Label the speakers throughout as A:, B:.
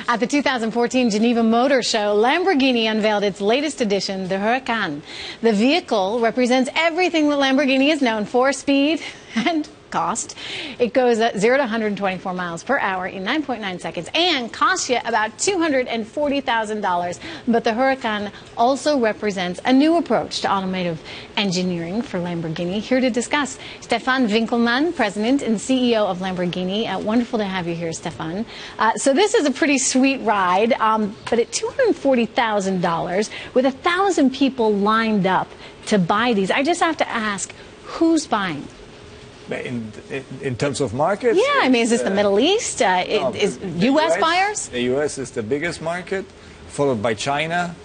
A: At the 2014 Geneva Motor Show, Lamborghini unveiled its latest edition, the Huracan. The vehicle represents everything that Lamborghini is known for: speed and cost. It goes 0 to 124 miles per hour in 9.9 seconds and costs you about $240,000. But the Huracan also represents a new approach to automotive engineering for Lamborghini. Here to discuss, Stephan Winkelmann, President and CEO of Lamborghini. Wonderful to have you here, Stephan. So this is a pretty sweet ride, but at $240,000, with 1,000 people lined up to buy these, I just have to ask, who's buying?
B: In terms of markets?
A: Yeah, I mean, is this the Middle East? Is U.S. buyers?
B: The U.S. is the biggest market, followed by China.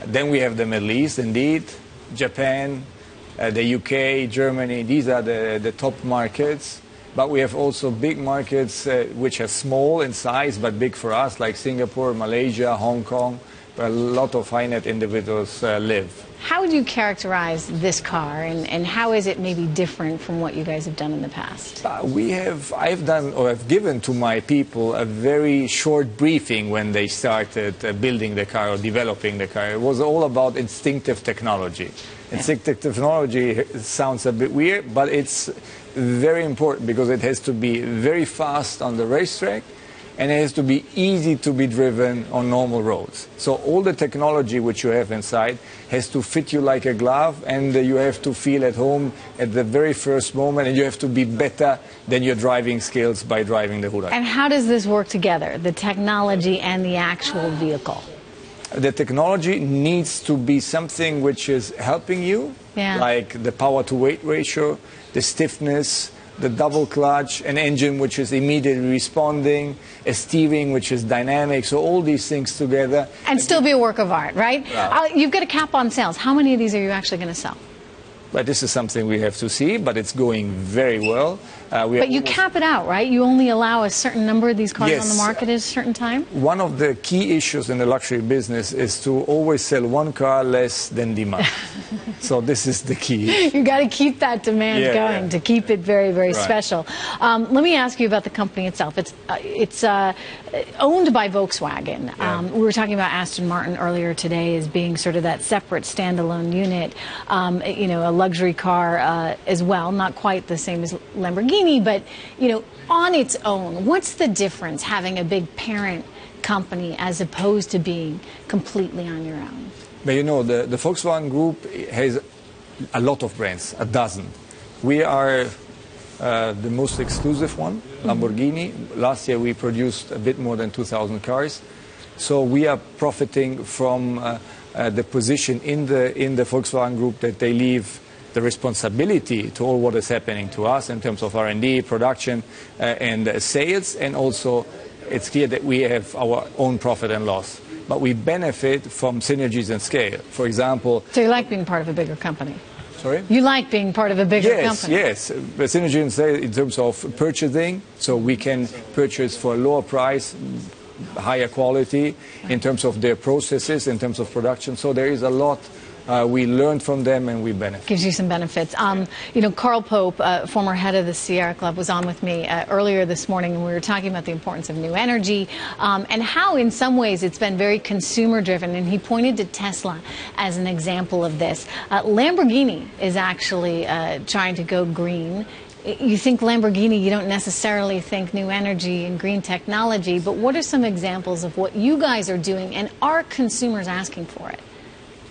B: Then we have the Middle East, indeed, Japan, the U.K., Germany. These are the top markets. But we have also big markets which are small in size but big for us, like Singapore, Malaysia, Hong Kong, where a lot of high-net individuals live.
A: How would you characterize this car, and how is it maybe different from what you guys have done in the past?
B: I've given to my people a very short briefing when they started building the car or developing the car. It was all about instinctive technology. Yeah. Instinctive technology sounds a bit weird, but it's very important because it has to be very fast on the racetrack, and it has to be easy to be driven on normal roads. So all the technology which you have inside has to fit you like a glove, and you have to feel at home at the very first moment, and you have to be better than your driving skills by driving the Huracan.
A: And how does this work together, the technology and the actual vehicle?
B: The technology needs to be something which is helping you, like the power-to-weight ratio, the stiffness, the double clutch, an engine which is immediately responding, a steering which is dynamic, so all these things together.
A: And still be a work of art, right? You've got a cap on sales. How many of these are you actually going to sell?
B: But this is something we have to see, but it's going very well.
A: But you cap it out, right? You only allow a certain number of these cars on the market at a certain time?
B: One of the key issues in the luxury business is to always sell one car less than demand. So this is the key.
A: You've got to keep that demand going to keep it very, very special. Let me ask you about the company itself. It's owned by Volkswagen. We were talking about Aston Martin earlier today as being sort of that separate standalone unit, you know, a luxury car as well, not quite the same as Lamborghini, but, you know, on its own. What's the difference having a big parent company as opposed to being completely on your own?
B: But you know, the Volkswagen Group has a lot of brands, a dozen. We are the most exclusive one, Lamborghini. Last year we produced a bit more than 2,000 cars. So we are profiting from the position in the Volkswagen Group that they leave the responsibility to all what is happening to us in terms of R&D, production, and sales. And also it's clear that we have our own profit and loss. But we benefit from synergies and scale. For example...
A: So you like being part of a bigger company?
B: Sorry?
A: You like being part of a bigger company?
B: Yes, the synergy and scale in terms of purchasing, so we can purchase for a lower price, higher quality, in terms of their processes, in terms of production. So there is a lot we learned from them, and we benefit.
A: Gives you some benefits. You know, Carl Pope, former head of the Sierra Club, was on with me earlier this morning, and we were talking about the importance of new energy and how, in some ways, it's been very consumer-driven. And he pointed to Tesla as an example of this. Lamborghini is actually trying to go green. You think Lamborghini, you don't necessarily think new energy and green technology, but what are some examples of what you guys are doing, and are consumers asking for it?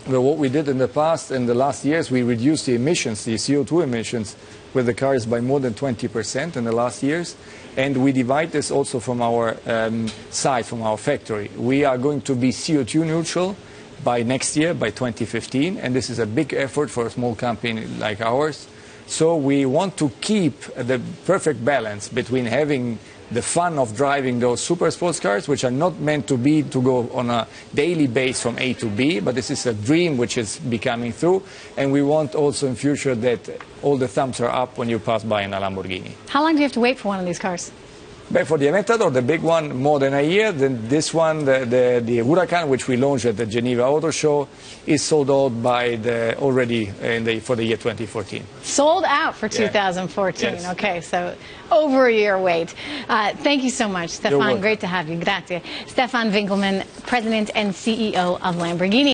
B: Well, what we did in the past, in the last years, we reduced the emissions, the CO2 emissions, with the cars by more than 20% in the last years. And we divide this also from our side, from our factory. We are going to be CO2 neutral by next year, by 2015. And this is a big effort for a small company like ours. So we want to keep the perfect balance between having the fun of driving those super sports cars, which are not meant to go on a daily base from A to B, but this is a dream which is becoming through. And we want also in future that all the thumbs are up when you pass by in a Lamborghini.
A: How long do you have to wait for one of these cars?
B: But for the Aventador, the big one, more than a year. Then this one, the Huracan, which we launched at the Geneva Auto Show, is sold out by already for the year 2014.
A: Sold out for 2014.
B: Yes.
A: Okay, so over a year wait. Thank you so much, Stephan. Great to have you. Grazie. Stephan Winkelmann, President and CEO of Lamborghini.